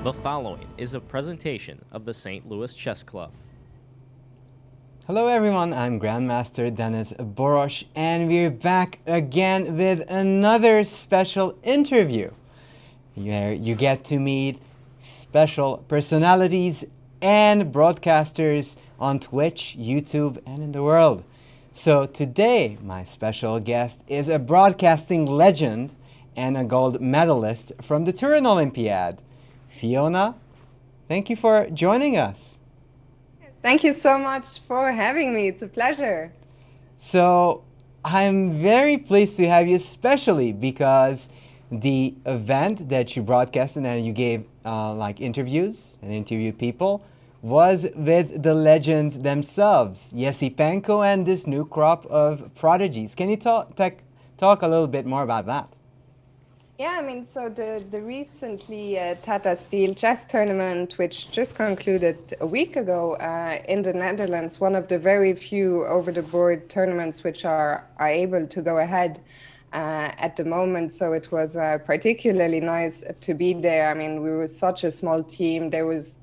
The following is a presentation of the St. Louis Chess Club. Hello everyone, I'm Grandmaster Denes Boros and we're back again with another special interview where you get to meet special personalities and broadcasters on Twitch, YouTube, and in the world. So today, my special guest is a broadcasting legend and a gold medalist from the Turin Olympiad. Fiona, thank you for joining us. Thank you so much for having me. It's a pleasure. So I'm very pleased to have you, especially because the event that you broadcasted and you gave interviews and interviewed people was with the legends themselves, Yesipenko and this new crop of prodigies. Can you talk a little bit more about that? Yeah, so the recently Tata Steel chess tournament, which just concluded a week ago in the Netherlands, one of the very few over-the-board tournaments which are able to go ahead at the moment. So it was particularly nice to be there. We were such a small team. There was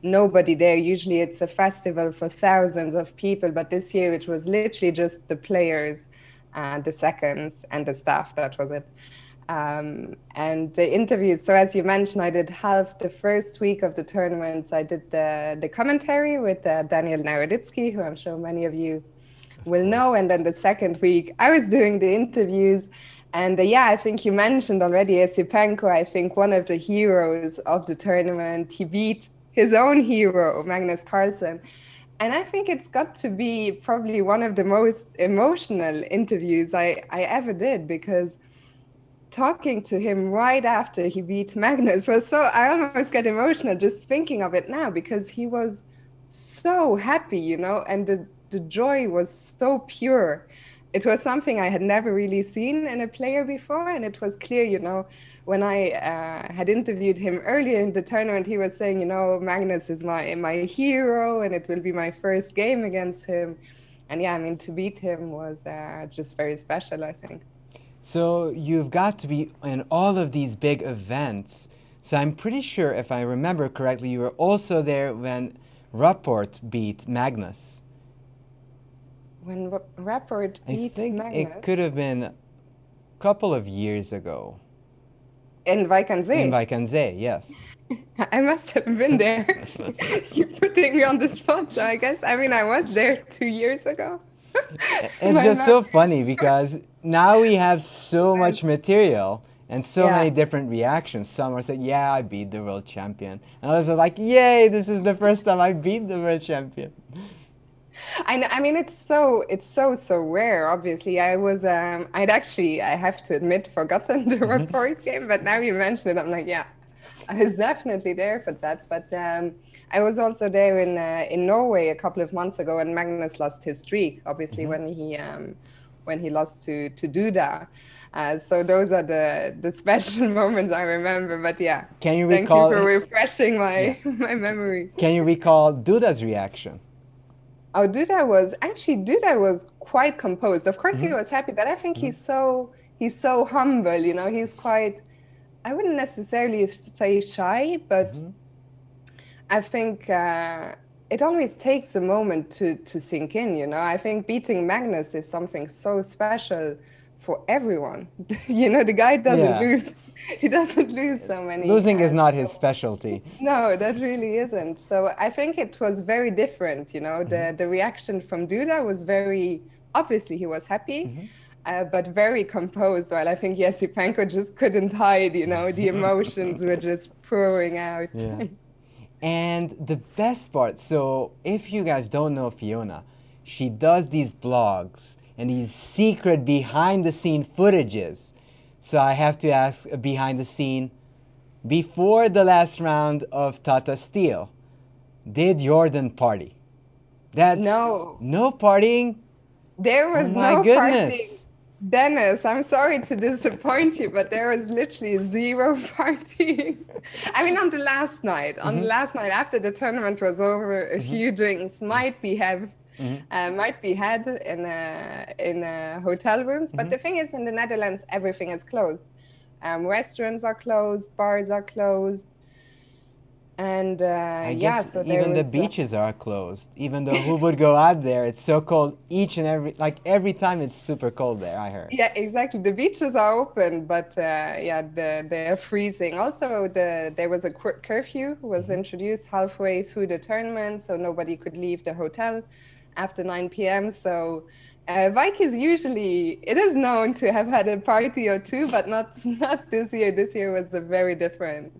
nobody there. Usually it's a festival for thousands of people, but this year it was literally just the players, the seconds, and the staff. That was it. And the interviews, so as you mentioned, I did half the first week of the tournaments. I did the commentary with Daniel Naroditsky, who I'm sure many of you will know. And then the second week, I was doing the interviews. And I think you mentioned already Yesipenko, I think one of the heroes of the tournament. He beat his own hero, Magnus Carlsen. And I think it's got to be probably one of the most emotional interviews I ever did, because talking to him right after he beat Magnus was so, I almost get emotional just thinking of it now, because he was so happy, and the joy was so pure. It was something I had never really seen in a player before, and it was clear, when I had interviewed him earlier in the tournament, he was saying, Magnus is my hero, and it will be my first game against him. And to beat him was just very special, I think. So you've got to be in all of these big events. So I'm pretty sure, if I remember correctly, you were also there when Rapport beat Magnus. When Rapport beat Magnus? I think it could have been a couple of years ago. In Wijk aan Zee? In Wijk aan Zee, yes. I must have been there. You're putting me on the spot, so I guess, I was there 2 years ago. It's just so funny because now we have so much material and so many different reactions. Some are saying, yeah, I beat the world champion. And others are like, yay, this is the first time I beat the world champion. It's so rare, obviously. I have to admit, forgotten the report game, but now you mention it, I'm like, yeah, I was definitely there for that. But I was also there in Norway a couple of months ago, and Magnus lost his streak, obviously, when he lost to Duda. So those are the special moments I remember. But can you recall? Thank you for refreshing my memory. Can you recall Duda's reaction? Oh, Duda was quite composed. Of course, he was happy, but I think he's so humble. He's quite, I wouldn't necessarily say shy, but I think it always takes a moment to sink in. I think beating Magnus is something so special for everyone. The guy doesn't lose. He doesn't lose so many. Losing is not his specialty. No, that really isn't. So I think it was very different. The reaction from Duda was very, obviously he was happy, but very composed. While I think Yesipenko just couldn't hide, the emotions were just pouring out. Yeah. And the best part, so if you guys don't know Fiona, she does these blogs and these secret behind-the-scene footages. So I have to ask, behind the scene, before the last round of Tata Steel, did Jordan party? No. No partying? There was no partying. Denes, I'm sorry to disappoint you, but there was literally zero partying. On the last night, after the tournament was over, a few drinks might be had in hotel rooms. But the thing is, in the Netherlands, everything is closed. Restaurants are closed, bars are closed. And I yeah, guess so there even the was beaches are closed. Even though who would go out there? It's so cold each and every time it's super cold there, I heard. yeah, exactly. The beaches are open, but yeah, they're freezing. Also, there was a curfew was introduced halfway through the tournament, so nobody could leave the hotel after 9 p.m. So Vikings usually it is known to have had a party or two, but not this year. This year was a very different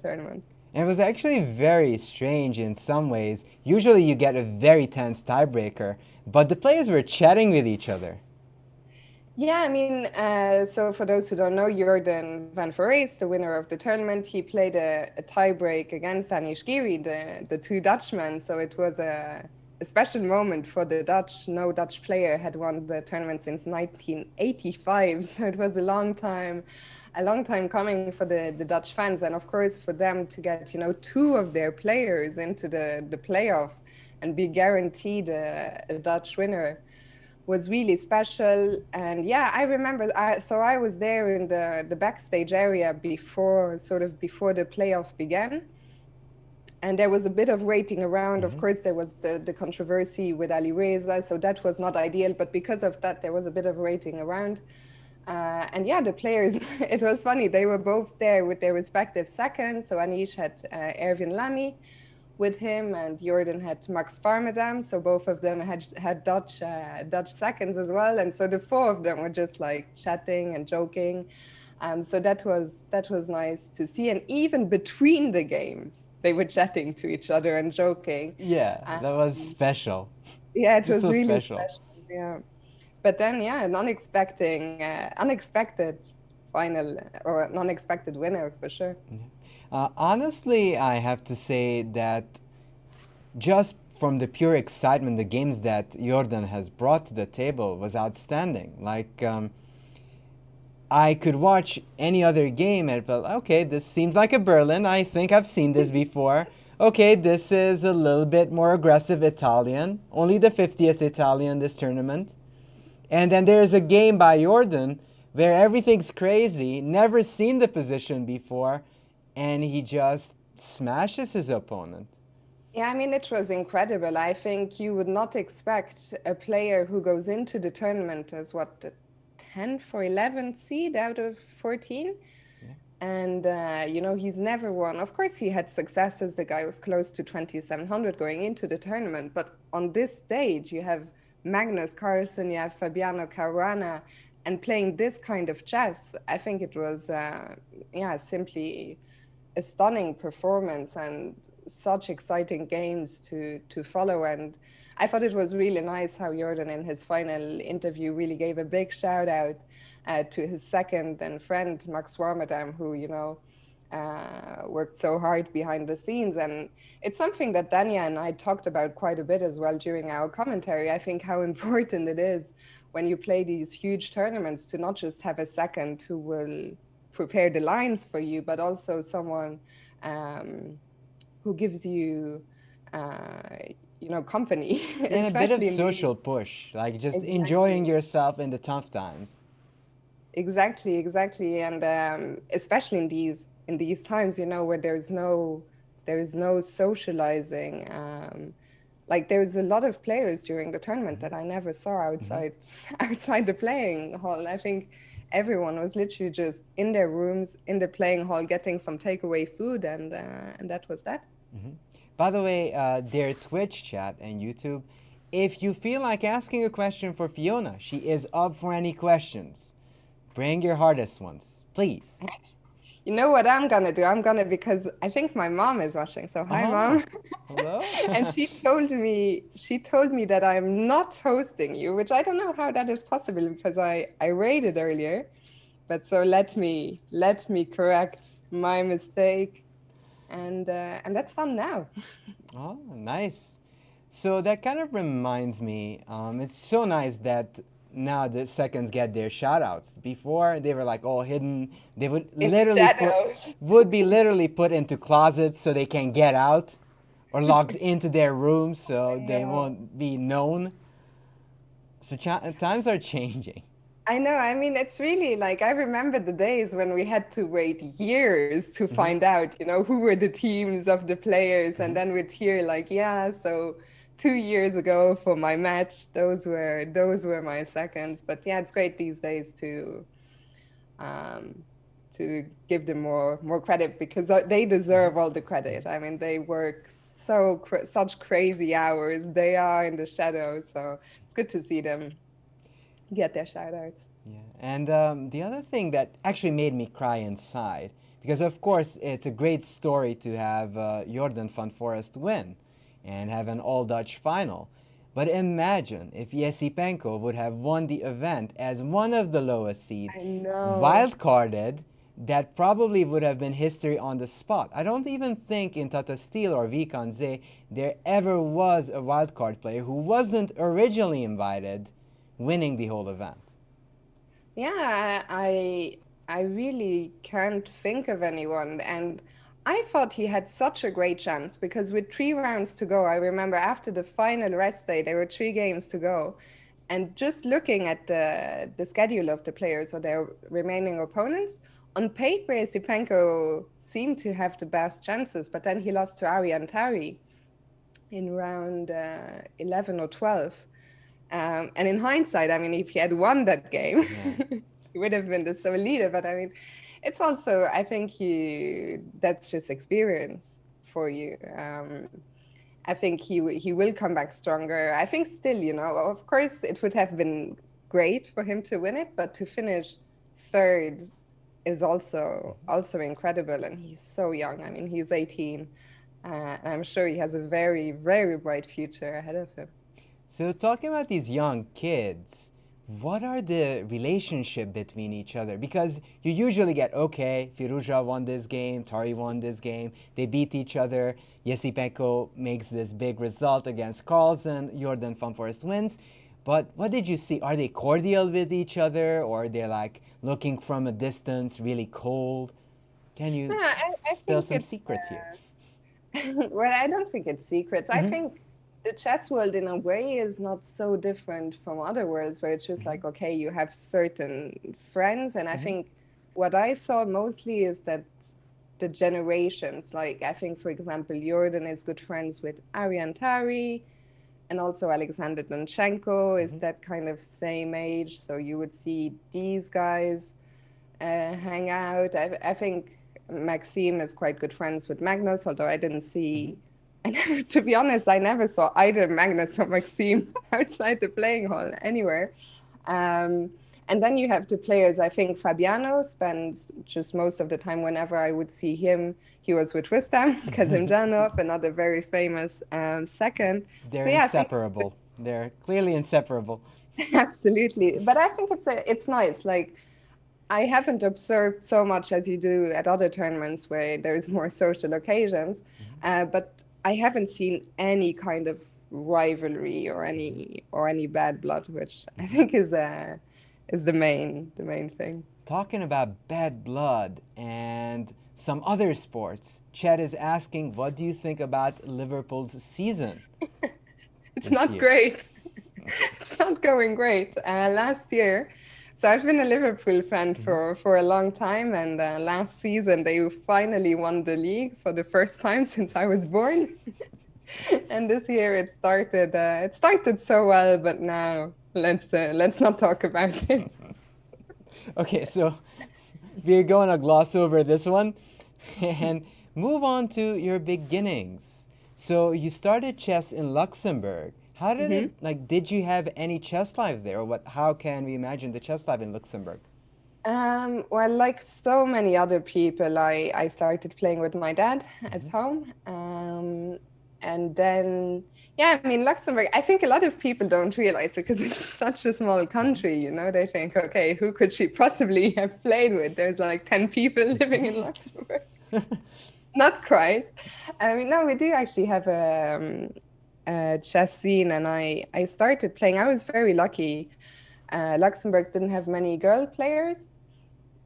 tournament. And it was actually very strange in some ways. Usually you get a very tense tiebreaker, but the players were chatting with each other. Yeah, I mean, so for those who don't know, Jordan van Forees, the winner of the tournament, he played a tiebreak against Anish Giri, the two Dutchmen. So it was a special moment for the Dutch. No Dutch player had won the tournament since 1985. So it was a long time coming for the Dutch fans. And of course, for them to get, two of their players into the playoff and be guaranteed a Dutch winner was really special. And yeah, I remember, I was there in the backstage area before the playoff began. And there was a bit of waiting around. Of course, there was the controversy with Ali Reza, so that was not ideal. But because of that, there was a bit of waiting around. And yeah, the players, it was funny. They were both there with their respective seconds. So Anish had Erwin Lamy with him, and Jordan had Max Farmadam. So both of them had Dutch seconds as well. And so the four of them were just like chatting and joking. So that was nice to see. And even between the games, they were chatting to each other and joking. Yeah, that was special. Yeah, it was so really special. Yeah. But then, yeah, an unexpected final or an unexpected winner for sure. Honestly, I have to say that just from the pure excitement, the games that Jordan has brought to the table was outstanding. Like, I could watch any other game and felt, okay, this seems like a Berlin. I think I've seen this before. Okay, this is a little bit more aggressive Italian. Only the 50th Italian this tournament. And then there's a game by Jordan where everything's crazy, never seen the position before, and he just smashes his opponent. Yeah, I mean, it was incredible. I think you would not expect a player who goes into the tournament as the 10th or 11th seed out of 14. Yeah. And, he's never won. Of course, he had successes. The guy was close to 2,700 going into the tournament. But on this stage, you have Magnus Carlsen, you have Fabiano Caruana, and playing this kind of chess, I think it was, simply a stunning performance and such exciting games to follow. And I thought it was really nice how Jordan in his final interview really gave a big shout out to his second and friend Max Warmadam, who worked so hard behind the scenes. And it's something that Dania and I talked about quite a bit as well during our commentary. I think how important it is when you play these huge tournaments to not just have a second who will prepare the lines for you, but also someone who gives you, company. And a bit of social push, like just enjoying yourself in the tough times. Exactly. And especially in these times, where there's no socializing. Like there's a lot of players during the tournament that I never saw outside the playing hall. I think everyone was literally just in their rooms, in the playing hall, getting some takeaway food, and that was that. By the way, their Twitch chat and YouTube, if you feel like asking a question for Fiona, she is up for any questions. Bring your hardest ones, please. You know what I'm gonna do? Because I think my mom is watching. So hi, Mom. Hello. And she told me that I'm not hosting you, which I don't know how that is possible because I rated earlier. But so let me correct my mistake, and that's done now. Oh, nice. So that kind of reminds me, it's so nice that now the seconds get their shout-outs. Before, they were like all hidden. They would be literally put into closets so they can get out, or locked into their rooms so they won't be known. So times are changing. I know. I mean, it's really like I remember the days when we had to wait years to find out, who were the teams of the players, and then we'd hear like, yeah, so 2 years ago for my match, those were my seconds. But yeah, it's great these days um, to give them more credit because they deserve all the credit. I mean, they work such crazy hours. They are in the shadows, so it's good to see them get their shout outs. Yeah, and the other thing that actually made me cry inside, because of course it's a great story to have Jordan van Forest win and have an all-Dutch final. But imagine if Yesipenko would have won the event as one of the lowest seed, I know. wild-carded, that probably would have been history on the spot. I don't even think in Tata Steel or Vikanze there ever was a wild-card player who wasn't originally invited winning the whole event. Yeah, I really can't think of anyone. And I thought he had such a great chance because with 3 rounds to go, I remember after the final rest day, there were 3 games to go. And just looking at the schedule of the players or their remaining opponents, on paper, Sipenko seemed to have the best chances, but then he lost to Arian Tari in round 11 or 12. And in hindsight, I mean, if he had won that game, he would have been the sole leader. But I mean, it's also, I think that's just experience for you. I think he will come back stronger. I think still, of course, it would have been great for him to win it, but to finish third is also incredible. And he's so young. I mean, he's 18. And I'm sure he has a very, very bright future ahead of him. So talking about these young kids, what are the relationship between each other? Because you usually get, okay, Firuza won this game, Tari won this game, they beat each other, Yesipenko makes this big result against Carlsen, Jordan van Forest wins. But what did you see? Are they cordial with each other, or are they like looking from a distance, really cold? Can you spill some secrets here? Well, I don't think it's secrets. I think the chess world in a way is not so different from other worlds where it's just like, okay, you have certain friends. And I think what I saw mostly is that the generations, like I think, for example, Jordan is good friends with Arian Tari, and also Alexander Donchenko is that kind of same age. So you would see these guys hang out. I think Maxime is quite good friends with Magnus, although I didn't see... to be honest, I never saw either Magnus or Maxime outside the playing hall anywhere. And then you have the players. I think Fabiano spends just most of the time whenever I would see him, he was with Rustam Kazimjanov, another very famous second. They're inseparable. They're clearly inseparable. Absolutely. But I think it's nice. Like, I haven't observed so much as you do at other tournaments where there's more social occasions, but I haven't seen any kind of rivalry or any bad blood, which I think is the main thing. Talking about bad blood and some other sports, Chet is asking, what do you think about Liverpool's season? It's not great. It's not going great. Last year, so I've been a Liverpool fan for a long time, and last season they finally won the league for the first time since I was born. And this year it started so well, but now let's not talk about it. Okay, so we're going to gloss over this one and move on to your beginnings. So you started chess in Luxembourg. How did it, like, did you have any chess life there? Or how can we imagine the chess life in Luxembourg? Well, like so many other people, I started playing with my dad at home. And then, yeah, I mean, Luxembourg, I think a lot of people don't realize it because it's such a small country, they think, okay, who could she possibly have played with? There's like 10 people living in Luxembourg. Not quite. I mean, no, we do actually have a chess scene, and I started playing. I was very lucky. Luxembourg didn't have many girl players,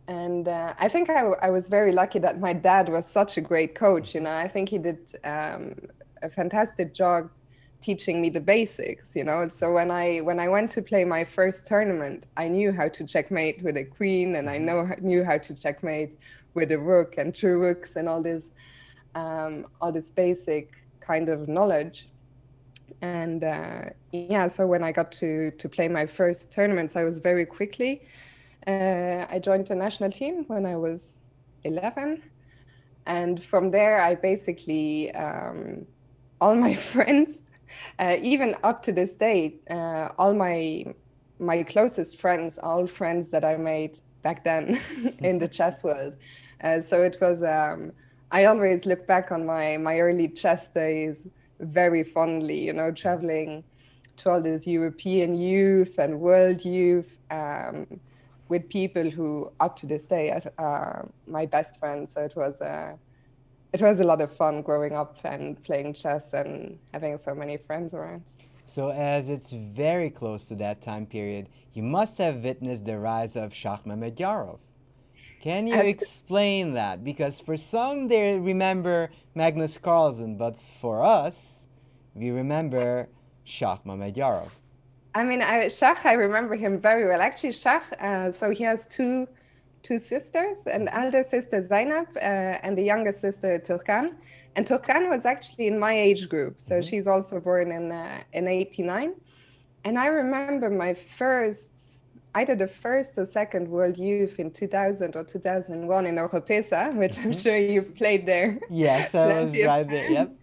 and I think I was very lucky that my dad was such a great coach. I think he did a fantastic job teaching me the basics, you know. So when I went to play my first tournament, I knew how to checkmate with a queen, and I knew how to checkmate with a rook and two rooks and all this basic kind of knowledge. And yeah, so when I got to play my first tournaments, I was very quickly. I joined the national team when I was 11. And from there, I basically, all my friends, even up to this day, all my closest friends, all friends that I made back then in the chess world. So it was, I always look back on my early chess days very fondly, you know, traveling to all this European youth and world youth, with people who up to this day are my best friends. So it was a lot of fun growing up and playing chess and having so many friends around. So as it's very close to that time period, you must have witnessed the rise of Shahmamedyarov. Can you explain that? Because for some, they remember Magnus Carlsen, but for us, we remember Shahmamedyarov. I mean, Shah, I remember him very well. Actually, Shah, so he has two sisters, an elder sister Zainab and the younger sister Turkan. And Turkan was actually in my age group, so she's also born in '89. And I remember my first, either the first or second World Youth in 2000 or 2001 in Oropesa, which I'm sure you've played there. Yes, I was right there. Yep.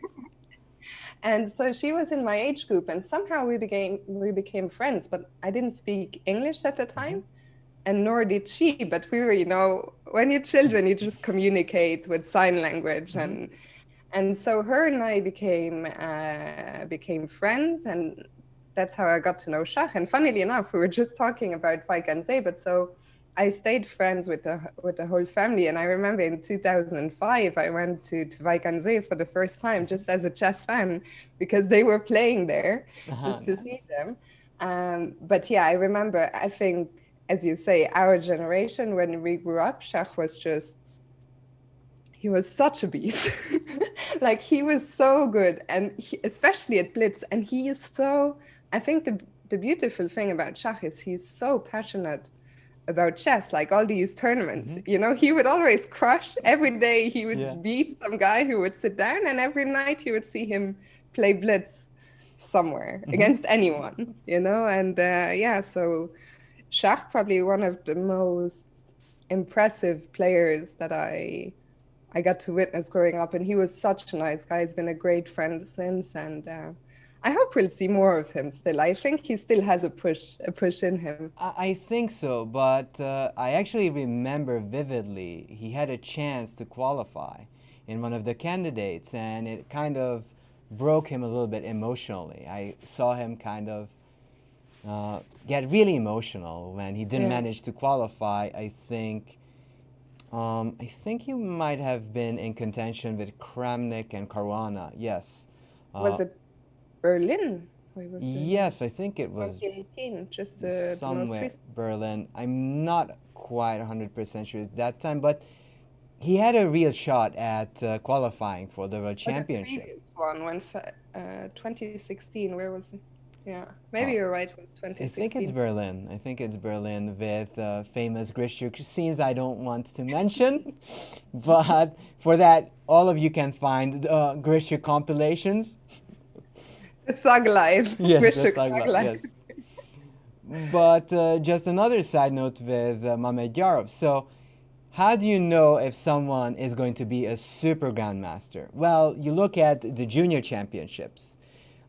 And so she was in my age group, and somehow we became friends. But I didn't speak English at the time, and nor did she. But we were, you know, when you're children, you just communicate with sign language, and so her and I became friends, and that's how I got to know Shah. And funnily enough, we were just talking about Vaikanze, but so I stayed friends with the whole family. And I remember in 2005, I went to Vaikanze for the first time, just as a chess fan, because they were playing there, just to see them. But yeah, I remember, I think, as you say, our generation, when we grew up, Shah was just, he was such a beast. Like, he was so good, and especially at Blitz. And he is so, I think the beautiful thing about Shah is he's so passionate about chess, like all these tournaments, you know, he would always crush. Every day he would beat some guy who would sit down, and every night you would see him play Blitz somewhere against anyone, you know. And yeah, so Shah, probably one of the most impressive players that I got to witness growing up. And he was such a nice guy. He's been a great friend since, and I hope we'll see more of him still. I think he still has a push in him. I think so, but I actually remember vividly he had a chance to qualify in one of the candidates, and it kind of broke him a little bit emotionally. I saw him kind of get really emotional when he didn't manage to qualify. I think he might have been in contention with Kramnik and Caruana. Yes. Was it Berlin? Yes, I think it was 2018, just somewhere Berlin. I'm not quite 100% sure at that time, but he had a real shot at qualifying for the World Championship. The previous one, when 2016, where was it? Yeah, maybe you're right, it was 2016. I think it's Berlin with famous Grishuk scenes I don't want to mention. But for that, all of you can find Grishuk compilations. The Thug Life. Yes, the Thug Life, yes. But just another side note with Mamedyarov. So how do you know if someone is going to be a super grandmaster? Well, you look at the junior championships.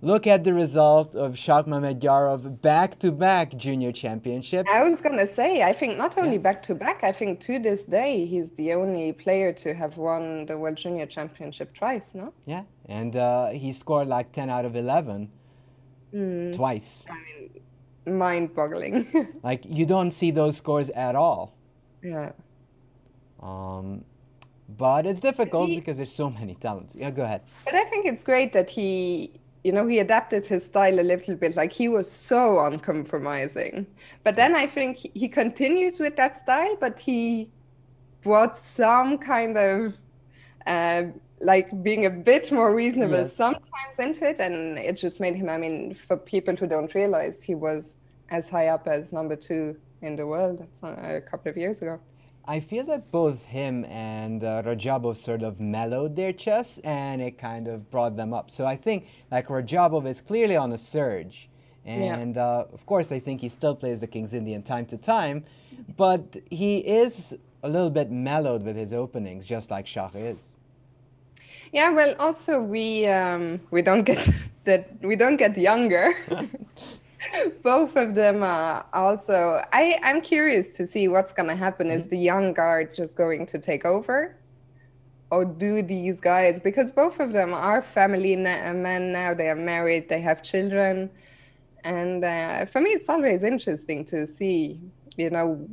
Look at the result of Shahmamedyarov back-to-back junior championships. I was going to say, I think not only back-to-back, I think to this day, he's the only player to have won the World Junior Championship twice, no? Yeah, and he scored like 10 out of 11 twice. I mean, mind-boggling. Like, you don't see those scores at all. Yeah. But it's difficult because there's so many talents. Yeah, go ahead. But I think it's great that he adapted his style a little bit. Like, he was so uncompromising. But then I think he continued with that style, but he brought some kind of like being a bit more reasonable Yes. sometimes into it, and it just made him, I mean, for people who don't realize, he was as high up as number 2 in the world. That's a couple of years ago. I feel that both him and Rajabov sort of mellowed their chess, and it kind of brought them up. So I think like Rajabov is clearly on a surge, Yeah. and of course I think he still plays the King's Indian time to time, but he is a little bit mellowed with his openings, just like Shah is. Yeah, well, also we don't get we don't get younger. Both of them are also. I'm curious to see what's going to happen. Is the young guard just going to take over, or do these guys? Because both of them are family men now. They are married. They have children, and for me, it's always interesting to see.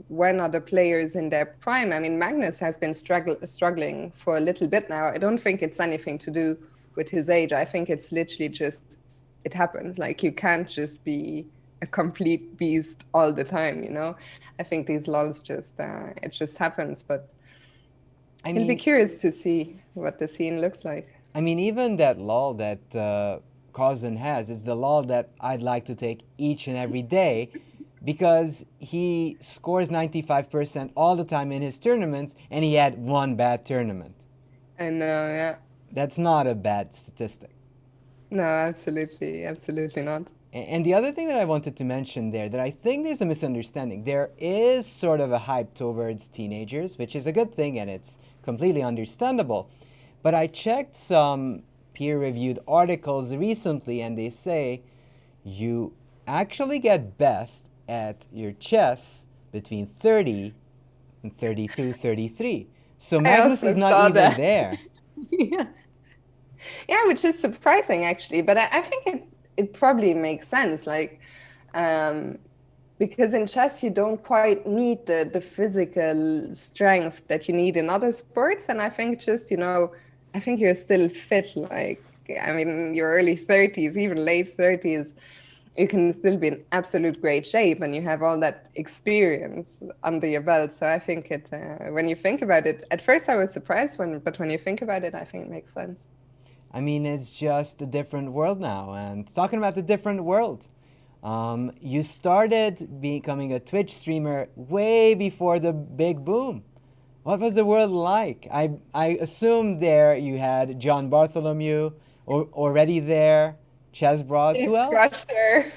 When are the players in their prime? I mean, Magnus has been struggling for a little bit now. I don't think it's anything to do with his age. I think it's literally just, it happens. Like, you can't just be a complete beast all the time. I think these lulls it just happens. But I'll be curious to see what the scene looks like. I mean, even that lull that Kozin has is the lull that I'd like to take each and every day, because he scores 95% all the time in his tournaments, and he had one bad tournament. I know, yeah. That's not a bad statistic. No, absolutely not. And the other thing that I wanted to mention there, that I think there's a misunderstanding. There is sort of a hype towards teenagers, which is a good thing, and it's completely understandable. But I checked some peer-reviewed articles recently, and they say you actually get best at your chess between 30 and 32, 33. So Magnus is not even there. Yeah, which is surprising, actually. But I think it probably makes sense. Like, because in chess, you don't quite need the physical strength that you need in other sports. And I think just, I think you're still fit. Like, I mean, your early 30s, even late 30s, you can still be in absolute great shape, and you have all that experience under your belt. So I think when you think about it, at first I was surprised, but when you think about it, I think it makes sense. I mean, it's just a different world now. And talking about the different world, you started becoming a Twitch streamer way before the big boom. What was the world like? I assume there you had John Bartholomew already there, Chess Bros. Who else? Crusher,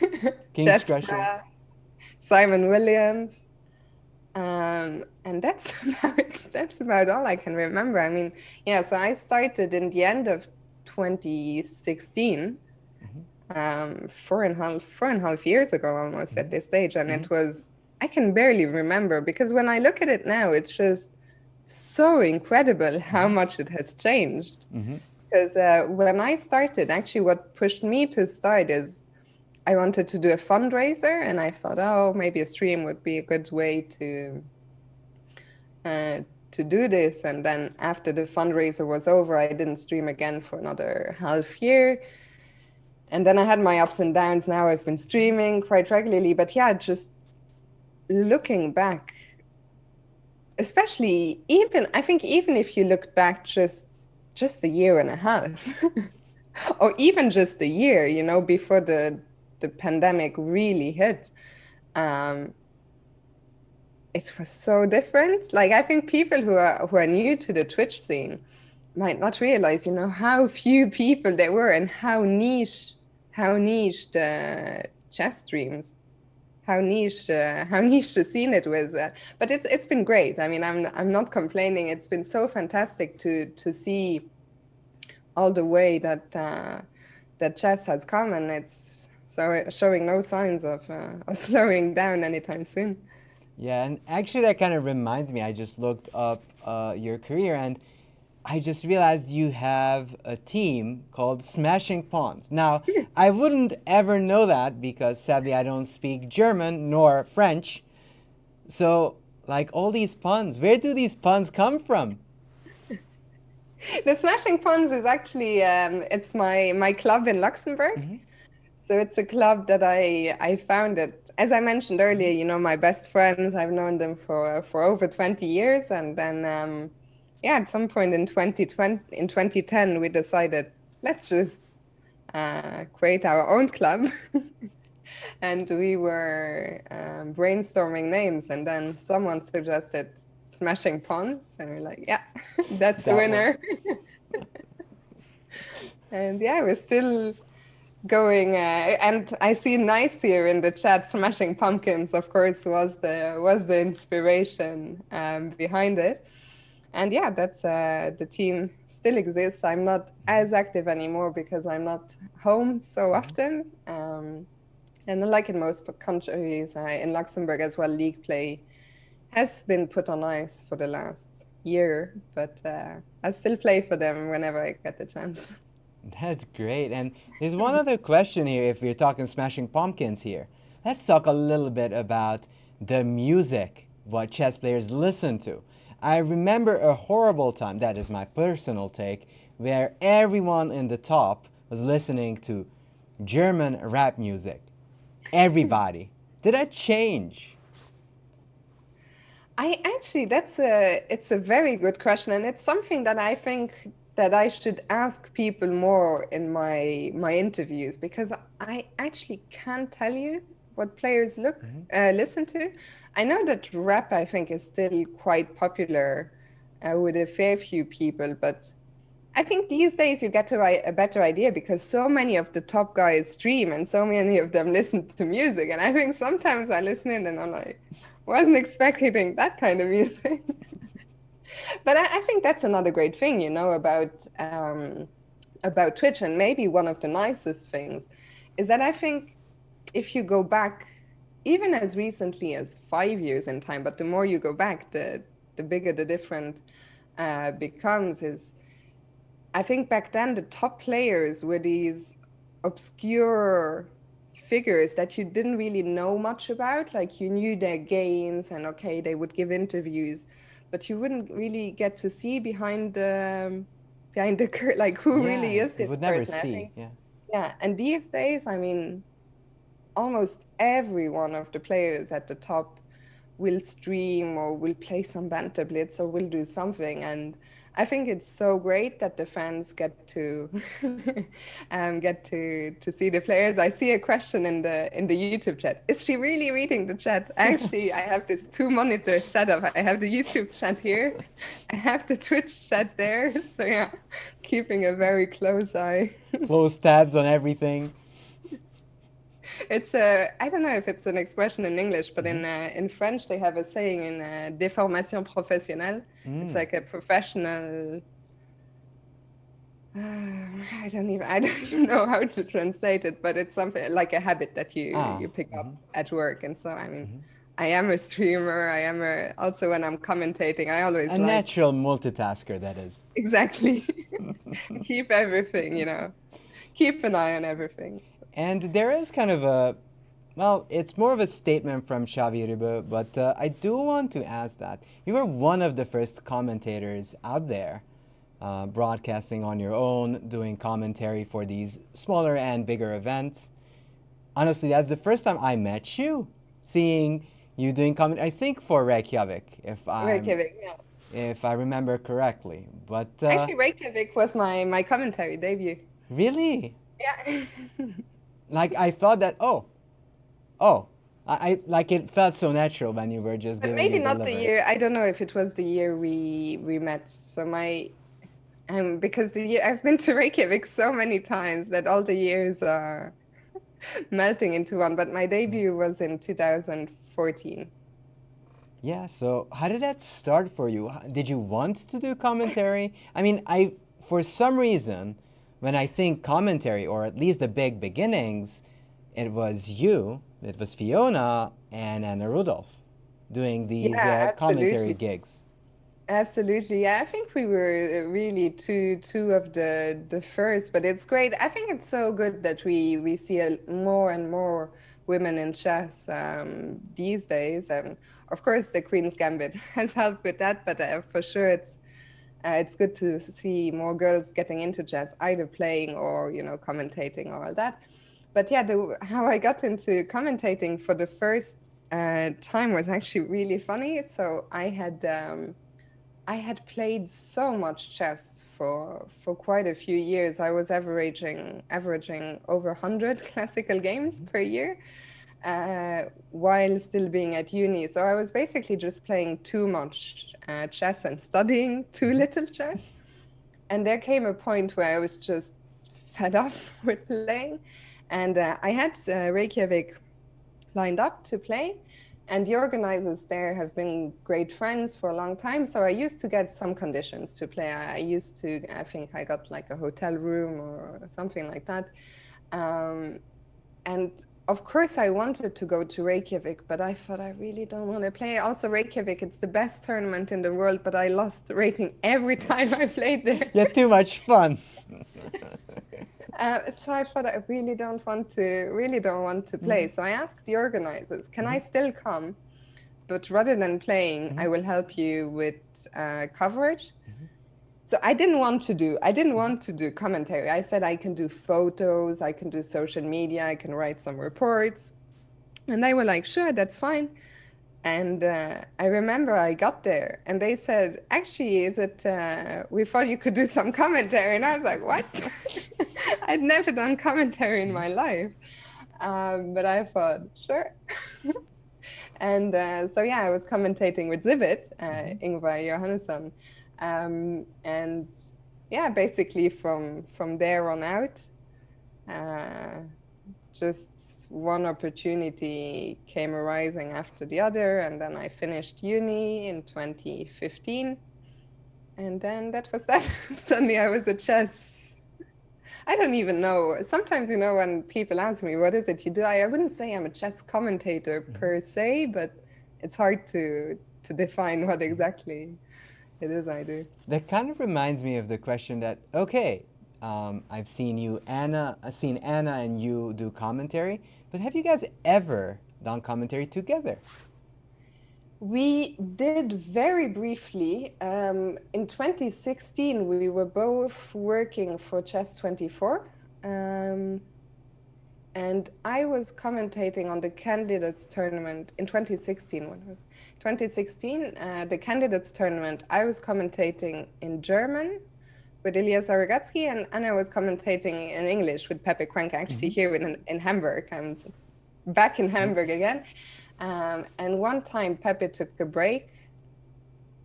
King's Crusher, Simon Williams, and that's about all I can remember. I mean, yeah. So I started in the end of 2016, 4.5 years ago, almost at this stage, and it was, I can barely remember, because when I look at it now, it's just so incredible how much it has changed. Because when I started, actually what pushed me to start is I wanted to do a fundraiser, and I thought, oh, maybe a stream would be a good way to do this. And then after the fundraiser was over, I didn't stream again for another half year. And then I had my ups and downs. Now I've been streaming quite regularly. But yeah, just looking back, especially I think even if you look back just a year and a half, or even just a year, before the pandemic really hit, it was so different. Like, I think people who are new to the Twitch scene might not realize, how few people there were, and how niche the chess streams, how niche the scene it was. But it's been great. I mean, I'm not complaining. It's been so fantastic to see all the way that chess has come, and it's showing no signs of slowing down anytime soon. Yeah, and actually that kind of reminds me, I just looked up your career, and I just realized you have a team called Smashing Pawns. Now, I wouldn't ever know that, because sadly I don't speak German nor French. So, like, all these puns, where do these puns come from? The Smashing Pawns is actually, it's my club in Luxembourg. So it's a club that I founded. As I mentioned earlier, my best friends, I've known them for over 20 years. And then yeah, at some point in 2010, we decided let's just create our own club. And we were brainstorming names, and then someone suggested Smashing Pawns, and we're like, yeah, that's the That one. winner. And yeah, we're still going. And I see Nice here in the chat. Smashing Pumpkins, of course, was the inspiration behind it. And yeah, that's the team still exists. I'm not as active anymore because I'm not home so often. And like in most countries, in Luxembourg as well, league play has been put on ice for the last year, but I still play for them whenever I get the chance. That's great. And there's one other question here if we're talking Smashing Pumpkins here. Let's talk a little bit about the music, what chess players listen to. I remember a horrible time, that is my personal take, where everyone in the top was listening to German rap music. Everybody. Did that change? It's a very good question, and it's something that I think that I should ask people more in my interviews, because I actually can't tell you what players listen to. I know that rap, I think, is still quite popular with a fair few people, but I think these days you get a better idea because so many of the top guys stream and so many of them listen to music. And I think sometimes I listen in and I'm like, wasn't expecting that kind of music. But I think that's another great thing, about Twitch, and maybe one of the nicest things is that I think if you go back, even as recently as 5 years in time, but the more you go back, the bigger the difference becomes. Is I think back then the top players were these obscure figures that you didn't really know much about. Like, you knew their games and okay, they would give interviews, but you wouldn't really get to see behind the like who really is You this would never person. I see. think, Yeah. yeah. And these days, I mean, almost every one of the players at the top will stream or will play some banter blitz or will do something. And I think it's so great that the fans get to get to see the players. I see a question in the YouTube chat. Is she really reading the chat? Actually, I have this 2 monitor setup. I have the YouTube chat here. I have the Twitch chat there. So yeah, keeping a very close eye. Close tabs on everything. It's I don't know if it's an expression in English, but in French they have a saying in déformation professionnelle. It's like a professional. I don't even know how to translate it, but it's something like a habit that you pick up at work. And so I mean, I am a streamer. Also when I'm commentating, I always A natural multitasker, that is. exactly keep everything, keep an eye on everything. And there is kind of a, well, it's more of a statement from Xavi Ribe, but I do want to ask that. You were one of the first commentators out there broadcasting on your own, doing commentary for these smaller and bigger events. Honestly, that's the first time I met you, seeing you doing comment, I think for Reykjavik, if I remember correctly. But actually, Reykjavik was my commentary debut. Really? Yeah. Like, I thought that, I like it felt so natural when you were just But giving maybe your not the delivery. year. I don't know if it was the year we met. So because I've been to Reykjavik so many times that all the years are melting into one. But my debut was in 2014. Yeah, so how did that start for you? Did you want to do commentary? I mean, for some reason, when I think commentary, or at least the big beginnings, it was Fiona and Anna Rudolph doing these Yeah, commentary absolutely. gigs. Absolutely. Yeah, I think we were really two of the first, but it's great. I think it's so good that we see more and more women in chess these days. And of course, the Queen's Gambit has helped with that, but for sure it's good to see more girls getting into chess, either playing or, commentating or all that. But yeah, how I got into commentating for the first time was actually really funny. So I had I had played so much chess for quite a few years. I was averaging over 100 classical games per year, while still being at uni. So I was basically just playing too much chess and studying too little chess. And there came a point where I was just fed up with playing. And I had Reykjavik lined up to play. And the organizers there have been great friends for a long time. So I used to get some conditions to play. I think I got like a hotel room or something like that. And of course, I wanted to go to Reykjavik, but I thought I really don't want to play. Also, Reykjavik, it's the best tournament in the world, but I lost rating every time I played there. You had too much fun. So I thought I really don't want to play. So I asked the organizers, can I still come? But rather than playing, I will help you with coverage. So I didn't want to do commentary. I said I can do photos, I can do social media, I can write some reports. And they were like, sure, that's fine. And I remember I got there and they said, actually, we thought you could do some commentary. And I was like, what? I'd never done commentary in my life. But I thought, sure. And so, yeah, I was commentating with Zibit, Ingvar Johannesson. And yeah, basically from there on out, just one opportunity came arising after the other, and then I finished uni in 2015, and then that was that. Suddenly I was a chess. I don't even know. Sometimes, when people ask me, what is it you do? I wouldn't say I'm a chess commentator per se, but it's hard to define what exactly it is I do. That kind of reminds me of the question that, okay, I've seen Anna and you do commentary, but have you guys ever done commentary together? We did very briefly. In 2016, we were both working for Chess24. And I was commentating on the candidates tournament in 2016. 2016, the candidates tournament, I was commentating in German with Elias Aragatsky, and Anna was commentating in English with Pepe Crank, actually here in Hamburg. I'm back in Hamburg again. And one time Pepe took a break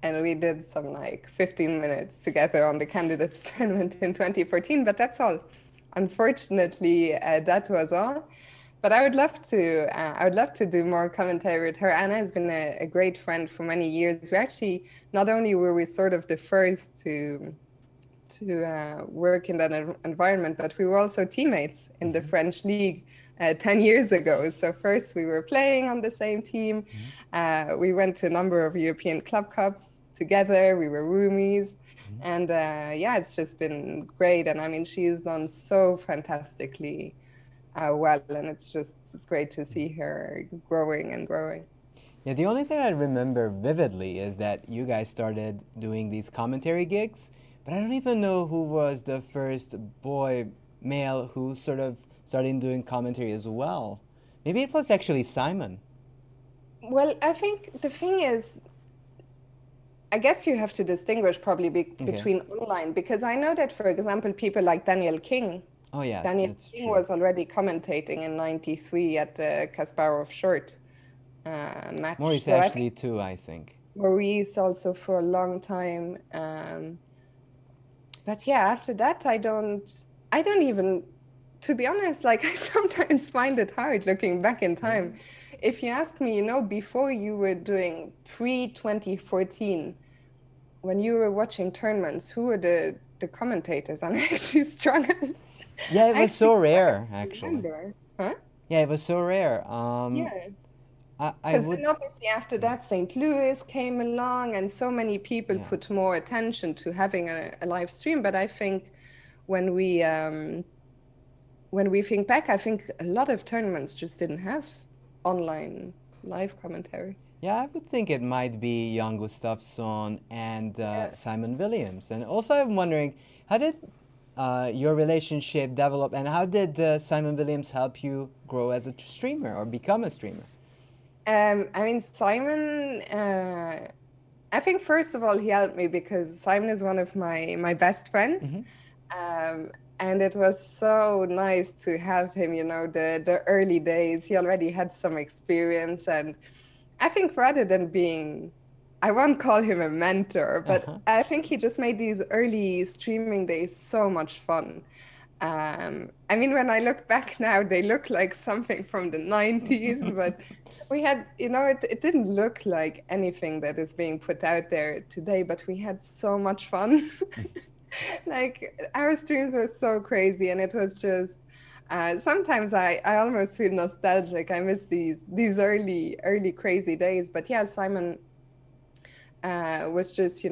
and we did some like 15 minutes together on the candidates tournament in 2014, but that's all. Unfortunately, that was all. But I would love to do more commentary with her. Anna has been a great friend for many years. We actually, not only were we sort of the first to work in that environment, but we were also teammates in the French league 10 years ago. So first we were playing on the same team. We went to a number of European club cups together. We were roomies. And yeah, it's just been great. And I mean, she's done so fantastically well. And it's great to see her growing and growing. Yeah, the only thing I remember vividly is that you guys started doing these commentary gigs, but I don't even know who was the first male who sort of started doing commentary as well. Maybe it was actually Simon. Well, I think the thing is, I guess you have to distinguish probably between online, because I know that, for example, people like Daniel King. Oh yeah, Daniel King was already commentating in '93 at the Kasparov short match. Maurice Ashley too, I think. Maurice also for a long time. But yeah, after that, I don't even, to be honest, like I sometimes find it hard looking back in time. If you ask me, before you were doing pre-2014, when you were watching tournaments, who were the commentators? And I actually struggled. Yeah, it was so rare, actually. Huh? Yeah, it was so rare. Yeah. Because then obviously after that, St. Louis came along, and so many people put more attention to having a live stream. But I think when we think back, I think a lot of tournaments just didn't have online live commentary. Yeah, I would think it might be Jan Gustafsson and Simon Williams. And also I'm wondering, how did your relationship develop, and how did Simon Williams help you grow as a streamer or become a streamer? I mean, Simon I think first of all, he helped me because Simon is one of my best friends. Mm-hmm. Um, and it was so nice to have him, the early days. He already had some experience. And I think rather than being, I won't call him a mentor, but Uh-huh. I think he just made these early streaming days so much fun. I mean, when I look back now, they look like something from the 90s, but we had, it didn't look like anything that is being put out there today, but we had so much fun. Like our streams were so crazy, and it was just sometimes I almost feel nostalgic. I miss these early crazy days. But yeah, Simon was just,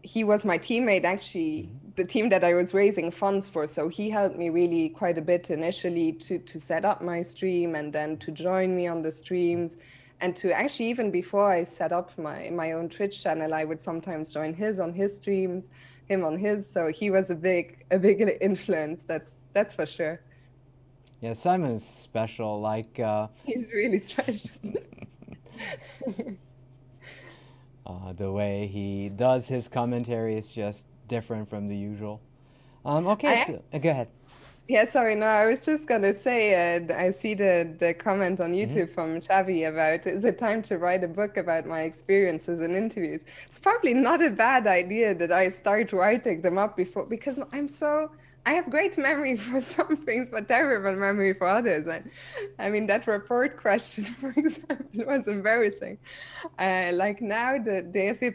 he was my teammate, actually, the team that I was raising funds for. So he helped me really quite a bit initially to set up my stream, and then to join me on the streams, and to actually, even before I set up my own Twitch channel, I would sometimes join his on his streams, him on his. So he was a big influence. That's for sure. Yeah, Simon is special. Like, He's really special. the way he does his commentary is just different from the usual. Okay, I so go ahead. Yeah, sorry, no, I was just gonna say, I see the comment on Mm-hmm. YouTube from Xavi about, is it time to write a book about my experiences and interviews? It's probably not a bad idea that I start writing them up before, because I have great memory for some things, but terrible memory for others. And I mean, that report question, for example, was embarrassing. Like now, the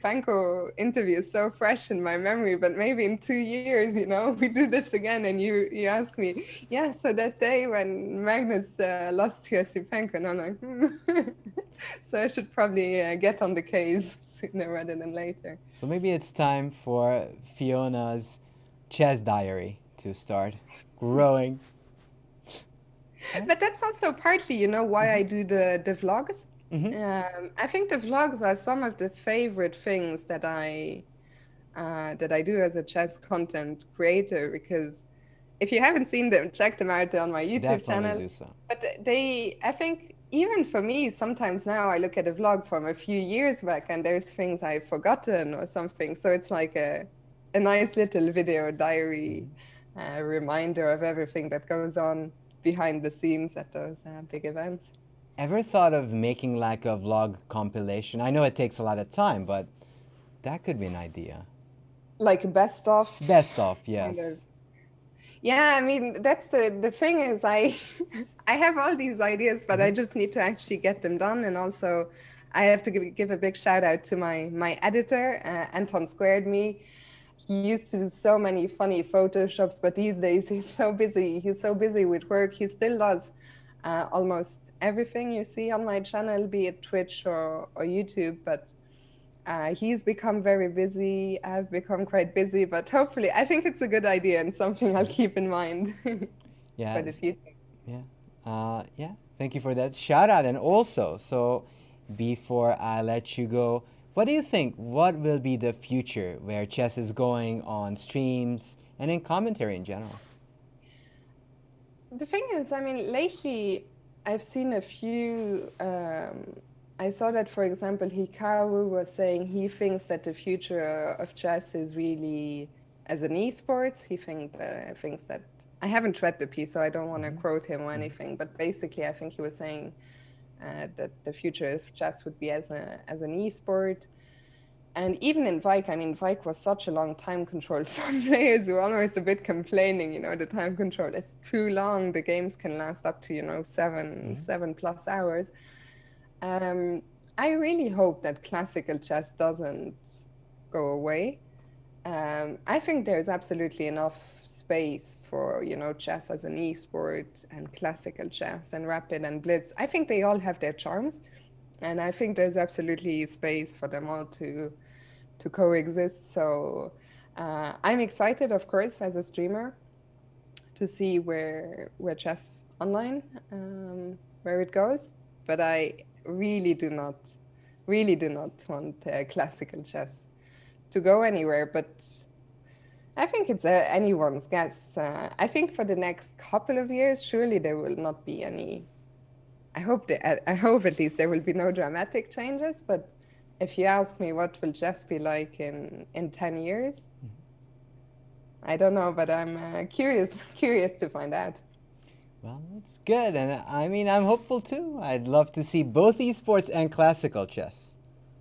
Panko interview is so fresh in my memory, but maybe in 2 years, we do this again, and you ask me, yeah, so that day when Magnus lost to Panko, and I'm like, So I should probably get on the case sooner rather than later. So maybe it's time for Fiona's chess diary to start growing. But that's also partly, why I do the vlogs. Mm-hmm. I think the vlogs are some of the favorite things that I do as a chess content creator, because if you haven't seen them, check them out on my YouTube Definitely channel. do so. But I think even for me, sometimes now I look at a vlog from a few years back and there's things I've forgotten or something. So it's like a nice little video diary reminder of everything that goes on behind the scenes at those big events. Ever thought of making like a vlog compilation? I know it takes a lot of time, but that could be an idea. Like best of. Best of, Kind of. yes. Yeah, I mean, that's the thing is I have all these ideas, but I just need to actually get them done. And also I have to give a big shout out to my editor, Anton Squared Me. He used to do so many funny Photoshops, but these days he's so busy. He's so busy with work. He still does almost everything you see on my channel, be it Twitch or YouTube, but he's become very busy. I've become quite busy, but hopefully, I think it's a good idea and something I'll keep in mind for the Yes. future. Yeah. Thank you for that shout out. And also, so before I let you go, what do you think? What will be the future where chess is going on streams and in commentary in general? The thing is, I mean, lately I've seen a few. I saw that, for example, Hikaru was saying he thinks that the future of chess is really as an esports. Thinks that, I haven't read the piece, so I don't want to quote him or anything. But basically, I think he was saying that the future of chess would be as an esport. And even in Vike, I mean, Vike was such a long time control. Some players were almost a bit complaining, the time control is too long. The games can last up to, 7+ hours. I really hope that classical chess doesn't go away. I think there's absolutely enough space for, chess as an esport, and classical chess and rapid and blitz. I think they all have their charms. And I think there's absolutely space for them all to coexist. So I'm excited, of course, as a streamer, to see where chess online, where it goes. But I really do not want classical chess to go anywhere. But I think it's anyone's guess. I think for the next couple of years, surely there will not be any. I hope at least there will be no dramatic changes, but if you ask me what will chess be like in 10 years, I don't know, but I'm curious to find out. Well, it's good, and I mean, I'm hopeful too. I'd love to see both esports and classical chess.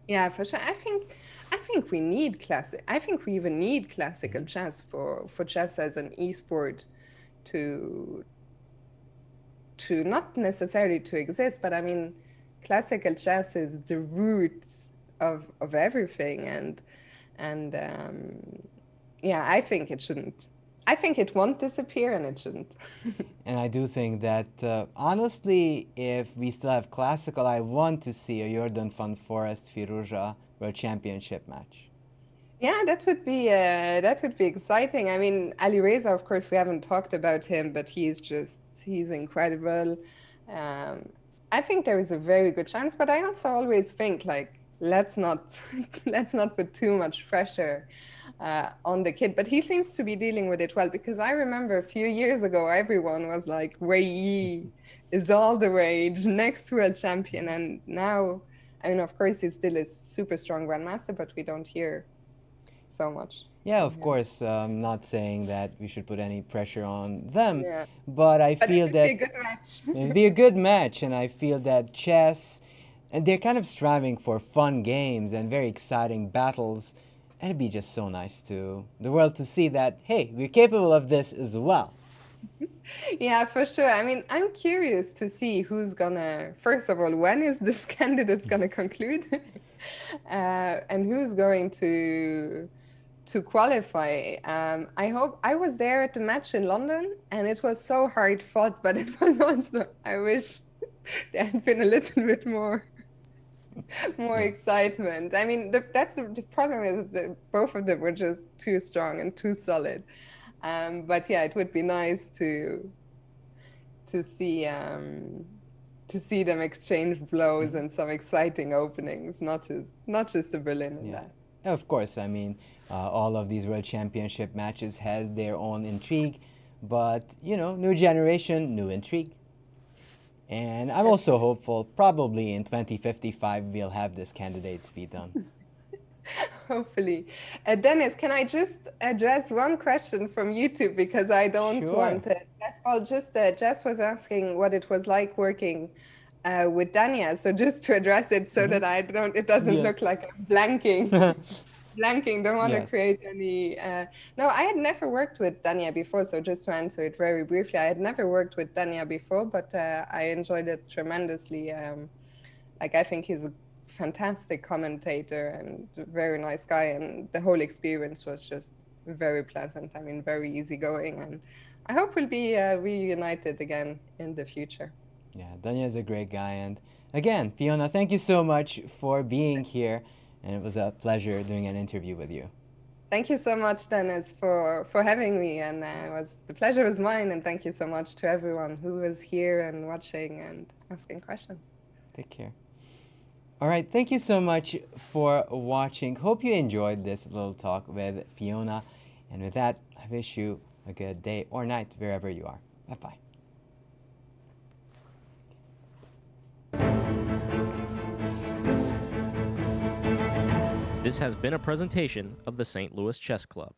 Yeah, for sure. I think we need classic. I think we even need classical chess for chess as an esport to not necessarily to exist, but I mean, classical chess is the root of everything, and yeah, I think it shouldn't. I think it won't disappear, and it shouldn't. And I do think that, honestly, if we still have classical, I want to see a Jordan van Forest Firuza World Championship match. Yeah, that would be exciting. I mean, Ali Reza, of course, we haven't talked about him, but he's incredible. Um, I think there is a very good chance, but I also always think like let's not let's not put too much pressure on the kid. But he seems to be dealing with it well, because I remember a few years ago everyone was like Wei Yi is all the rage, next world champion, and now, I mean, of course, he's still a super strong grandmaster, but we don't hear so much. Yeah, of course, I'm not saying that we should put any pressure on them, Yeah, but I but it feel would that be a good match. it'd be a good match, and I feel that chess, and they're kind of striving for fun games and very exciting battles, and it'd be just so nice to the world to see that, hey, we're capable of this as well. Yeah, for sure. I mean, I'm curious to see who's gonna, first of all, when is this candidate's gonna conclude? And who's going to qualify. I hope I was there at the match in London, and it was so hard fought, but it was also, I wish there had been a little bit more excitement. I mean, that's the problem is that both of them were just too strong and too solid. But yeah, it would be nice to see them exchange blows and some exciting openings, not just a Berlin in that. Of course, I mean, all of these World Championship matches has their own intrigue, but, you know, new generation, new intrigue. And I'm also hopeful, probably in 2055, we'll have this candidates be done. Hopefully. Dennis, can I just address one question from YouTube, because I don't Sure. want to. Well, just Jess was asking what it was like working with Dania. So just to address it so that it doesn't Yes. look like I'm blanking. Don't want to Yes. create any. No, I had never worked with Dania before. So just to answer it very briefly, I had never worked with Dania before, but I enjoyed it tremendously. Like, I think he's a fantastic commentator and a very nice guy, and the whole experience was just very pleasant. I mean, very easygoing, and I hope we'll be reunited again in the future. Yeah, Danya is a great guy. And again, Fiona, thank you so much for being here. And it was a pleasure doing an interview with you. Thank you so much, Dennis, for having me, and the pleasure was mine. And thank you so much to everyone who was here and watching and asking questions. Take care. All right, thank you so much for watching. Hope you enjoyed this little talk with Fiona. And with that, I wish you a good day or night wherever you are. Bye-bye. This has been a presentation of the St. Louis Chess Club.